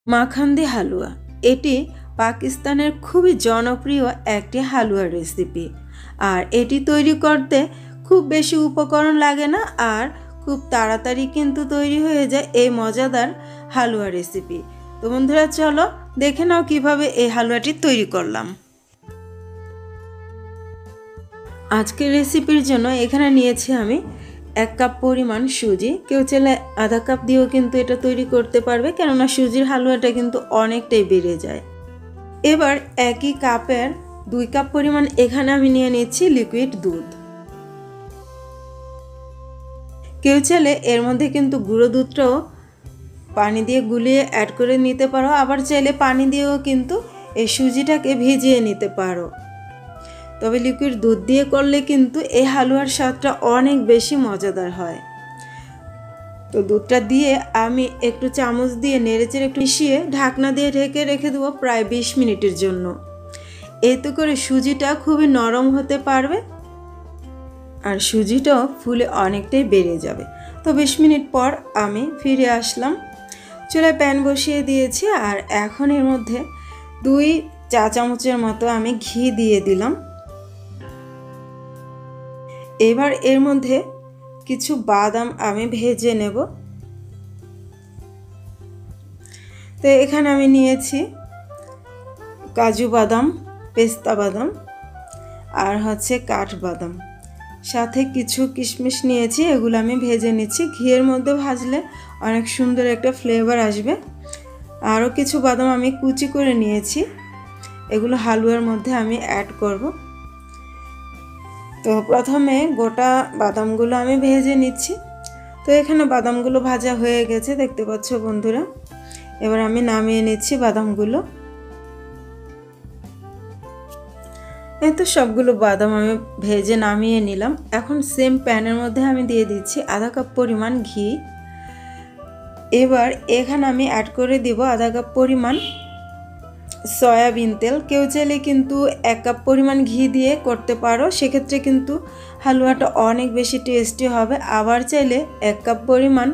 মাখান্দি হালুয়া এটি পাকিস্তানের খুবই জনপ্রিয় একটি হালুয়া রেসিপি। আর এটি তৈরি করতে খুব বেশি উপকরণ লাগে না, আর খুব তাড়াতাড়ি কিন্তু তৈরি হয়ে যায় এই মজাদার হালুয়া রেসিপি। তো বন্ধুরা, চলো দেখে নাও কিভাবে এই হালুয়াটি তৈরি করলাম। আজকের রেসিপির জন্য এখানে নিয়েছি আমি 1 কাপ পরিমাণ সুজি। কেউ চাইলে আধা কাপ দিয়েও কিন্তু এটা তৈরি করতে পারবে, কেননা সুজির হালুয়াটা কিন্তু অনেকটাই বেড়ে যায়। এবার একই কাপের 2 কাপ পরিমাণ এখানে আমি নিয়ে নিচ্ছি লিকুইড দুধ। কেউ চাইলে এর মধ্যে কিন্তু গুঁড়ো দুধটাও পানি দিয়ে গুলিয়ে অ্যাড করে নিতে পারো, আবার চাইলে পানি দিয়েও কিন্তু এই সুজিটাকে ভিজিয়ে নিতে পারো। তবে লিকুইড দুধ দিয়ে করলে কিন্তু এই হালুয়ার স্বাদটা অনেক বেশি মজাদার হয়। তো দুধটা দিয়ে আমি একটু চামচ দিয়ে নেড়েচেড়ে একটু মিশিয়ে ঢাকনা দিয়ে ঢেকে রেখে দেবো প্রায় 20 মিনিটের জন্য। এতে করে সুজিটা খুবই নরম হতে পারবে আর সুজিটাও ফুলে অনেকটাই বেড়ে যাবে। তো 20 মিনিট পর আমি ফিরে আসলাম। চুলায় প্যান বসিয়ে দিয়েছি, আর এখন এর মধ্যে 2 চা চামচের মতো আমি ঘি দিয়ে দিলাম। এবার এর মধ্যে কিছু বাদাম আমি ভেজে নেব। তো এখানে আমি নিয়েছি কাজু বাদাম, পেস্তা বাদাম আর কাঠবাদাম, সাথে কিছু কিশমিশ নিয়েছি। এগুলো আমি ভেজে নিচ্ছি। ঘিয়ের মধ্যে ভাজলে অনেক সুন্দর একটা ফ্লেভার আসবে। আরও কিছু বাদাম আমি কুচি করে নিয়েছি, এগুলো হালুয়ার মধ্যে আমি অ্যাড করব। তো প্রথমে গোটা বাদামগুলো আমি ভেজে নিচ্ছি। তো এখানে বাদামগুলো ভাজা হয়ে গেছে, দেখতে পাচ্ছ বন্ধুরা। এবার আমি নামিয়ে নিচ্ছি বাদামগুলো। এই তো সবগুলো বাদাম আমি ভেজে নামিয়ে নিলাম। এখন সেম প্যানের মধ্যে আমি দিয়ে দিচ্ছি আধা কাপ পরিমাণ ঘি। এবার এখানে আমি অ্যাড করে দিব আধা কাপ পরিমাণ সয়াবিন তেল। কেউ চাইলে কিন্তু 1 কাপ পরিমাণ ঘি দিয়ে করতে পারো, সেক্ষেত্রে কিন্তু হালুয়াটা অনেক বেশি টেস্টি হবে। আবার চাইলে 1 কাপ পরিমাণ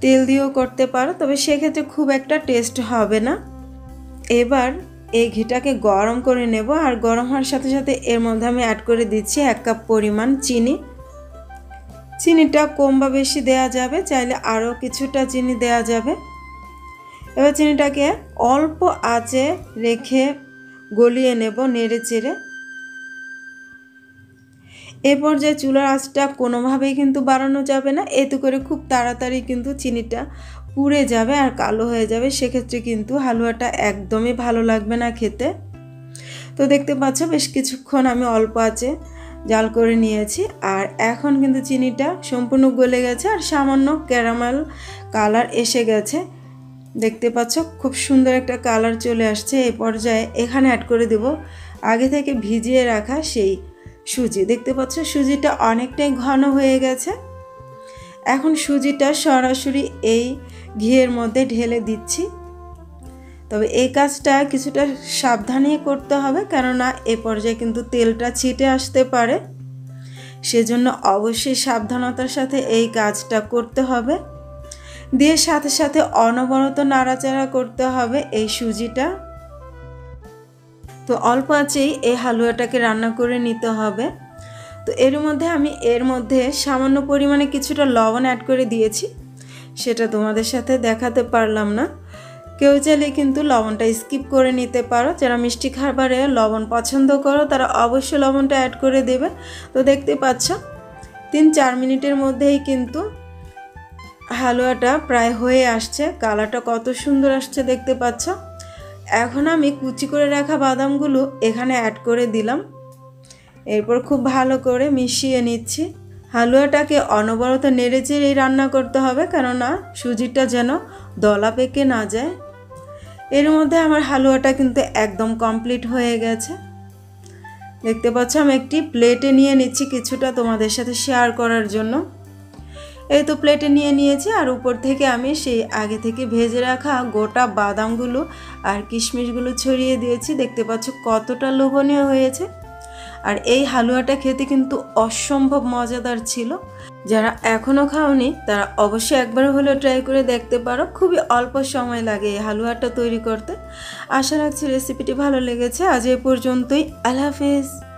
তেল দিয়েও করতে পারো, তবে সেক্ষেত্রে খুব একটা টেস্ট হবে না। এবার এই ঘিটাকে গরম করে নেব, আর গরম হওয়ার সাথে সাথে এর মধ্যে আমি অ্যাড করে দিচ্ছি 1 কাপ পরিমাণ চিনি। চিনিটা কম বা বেশি দেওয়া যাবে, চাইলে আরও কিছুটা চিনি দেওয়া যাবে। এবার চিনিটাকে অল্প আঁচে রেখে গলিয়ে নেব নেড়ে চেড়ে। এ পর্যায়ে চুলার আঁচটা কোনোভাবেই কিন্তু বাড়ানো যাবে না, এতে করে খুব তাড়াতাড়ি কিন্তু চিনিটা পুড়ে যাবে আর কালো হয়ে যাবে। সেক্ষেত্রে কিন্তু হালুয়াটা একদমই ভালো লাগবে না খেতে। তো দেখতে পাচ্ছ বেশ কিছুক্ষণ আমি অল্প আঁচে জাল করে নিয়েছি, আর এখন কিন্তু চিনিটা সম্পূর্ণ গলে গেছে আর সামান্য ক্যারামেল কালার এসে গেছে। দেখতে পাচ্ছ খুব সুন্দর একটা কালার চলে আসছে। এই পর্যায়ে এখানে অ্যাড করে দেব আগে থেকে ভিজিয়ে রাখা সেই সুজি। দেখতে পাচ্ছ সুজিটা অনেকটাই ঘন হয়ে গেছে। এখন সুজিটা সরাসরি এই ঘিয়ের মধ্যে ঢেলে দিচ্ছি। তবে এই কাজটা কিছুটা সাবধানে করতে হবে, কেননা এ পর্যায়ে কিন্তু তেলটা ছিটে আসতে পারে। সেজন্য অবশ্যই সাবধানতার সাথে এই কাজটা করতে হবে। দিয়ে সাথে সাথে অনবরত নাড়াচাড়া করতে হবে এই সুজিটা। তো অল্প আঁচেই এই হালুয়াটাকে রান্না করে নিতে হবে। তো এর মধ্যে সামান্য পরিমাণে কিছুটা লবণ অ্যাড করে দিয়েছি, সেটা তোমাদের সাথে দেখাতে পারলাম না। কেউ চাইলে কিন্তু লবণটা স্কিপ করে নিতে পারো। যারা মিষ্টি খাবারে লবণ পছন্দ করো তারা অবশ্যই লবণটা অ্যাড করে দেবে। তো দেখতে পাচ্ছ 3-4 মিনিটের মধ্যেই কিন্তু হালুয়াটা প্রায় হয়ে আসছে। কালারটা কত সুন্দর আসছে দেখতে পাচ্ছ। এখন আমি কুচি করে রাখা বাদামগুলো এখানে অ্যাড করে দিলাম। এরপর খুব ভালো করে মিশিয়ে নিচ্ছি। হালুয়াটাকে অনবরত নেড়ে চেড়েই রান্না করতে হবে, কেননা সুজিটা যেন দলা পেকে না যায়। এর মধ্যে আমার হালুয়াটা কিন্তু একদম কমপ্লিট হয়ে গেছে। দেখতে পাচ্ছ আমি একটি প্লেটে নিয়ে নিচ্ছি কিছুটা তোমাদের সাথে শেয়ার করার জন্য। এই তো প্লেটে নিয়ে নিয়েছি, আর উপর থেকে আমি সেই আগে থেকে ভেজে রাখা গোটা বাদামগুলো আর কিশমিশগুলো ছড়িয়ে দিয়েছি। দেখতে পাচ্ছ কতটা লোভনীয় হয়েছে। আর এই হালুয়াটা খেতে কিন্তু অসম্ভব মজাদার ছিল। যারা এখনও খাওনি তারা অবশ্যই একবার হলেও ট্রাই করে দেখতে পারো। খুবই অল্প সময় লাগে এই হালুয়াটা তৈরি করতে। আশা রাখছি রেসিপিটি ভালো লেগেছে। আজ এই পর্যন্তই। আল্লাহ হাফেজ।